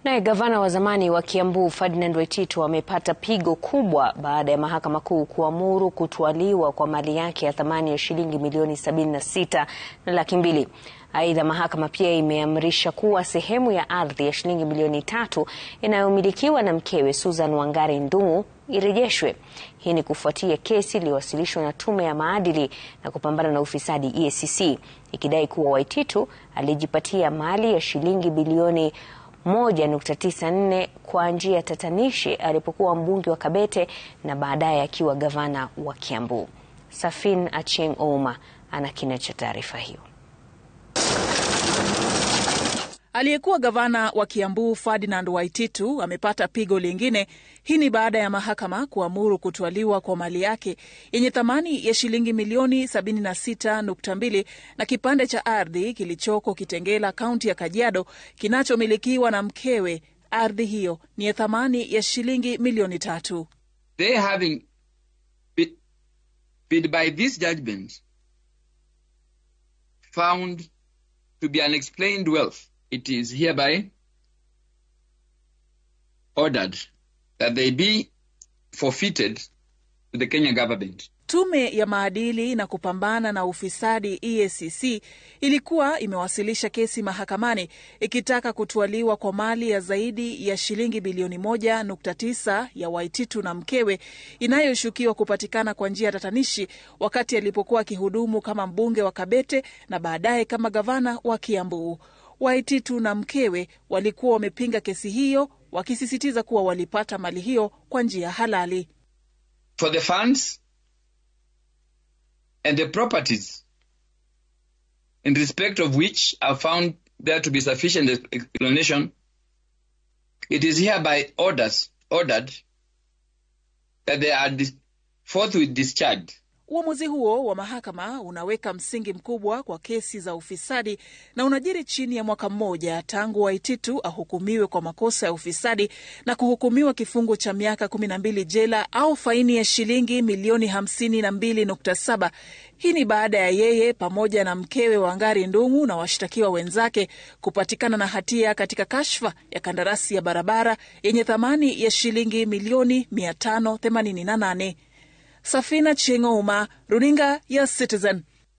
Naye gavana wa zamani wa Kiambu Ferdinand Waititu amepata pigo kubwa baada ya mahakama kuu kuamuru kutwaliwa kwa mali yake ya thamani ya shilingi milioni 76 na laki mbili. Aidha, mahakama pia imeamrisha kuwa sehemu ya ardhi ya shilingi milioni 3 inayomilikiwa na mkewe Susan Wangari Ndung'u irejeshwe. Hii ni kufuatia kesi iliyowasilishwa na Tume ya Maadili na Kupambana na Ufisadi EACC ikidai kuwa Waititu alijipatia mali ya shilingi bilioni 1.94 kwa njia tatanishi alipokuwa mbunge wa Kabete na baadaye akiwa gavana wa Kiambu. Safin Achieng' Ouma ana kina cha taarifa hiyo. Aliyekuwa gavana wa Kiambu Ferdinand Waititu amepata pigo lingine. Hii ni baada ya mahakama kuamuru kutwaliwa kwa mali yake yenye thamani ya shilingi milioni 76.2 na kipande cha ardhi kilichoko Kitengela, kaunti ya Kajiado, kinachomilikiwa na mkewe. Ardhi hiyo ni ya thamani ya shilingi milioni 3. They having been by this judgment found to be unexplained wealth, it is hereby ordered that they be forfeited to the Kenya government. Tume ya Maadili na Kupambana na Ufisadi EACC ilikuwa imewasilisha kesi mahakamani ikitaka kutwaliwa kwa mali ya zaidi ya shilingi bilioni 1.9 ya Waititu na mkewe inayoshukiwa kupatikana kwa njia tatanishi wakati alipokuwa akihudumu kama mbunge wa Kabete na baadaye kama gavana wa Kiambu. Waititu na mkewe walikuwa wamepinga kesi hiyo, wakisisitiza kuwa walipata mali hiyo kwa njia halali. For the funds and the properties in respect of which are found there to be sufficient explanation, it is hereby ordered that they are forthwith discharged. Uamuzi huo wa mahakama unaweka msingi mkubwa kwa kesi za ufisadi na unajiri chini ya mwaka mmoja tangu Waititu ahukumiwe kwa makosa ya ufisadi na kuhukumiwa kifungo cha miaka 12 jela au faini ya shilingi milioni 52.7. Hii ni baada ya yeye pamoja na mkewe Wangari Ndung'u na washtakiwa wenzake kupatikana na hatia katika kashfa ya kandarasi ya barabara yenye thamani ya shilingi milioni 588. Safina Achieng' Ouma, runinga ya Citizen.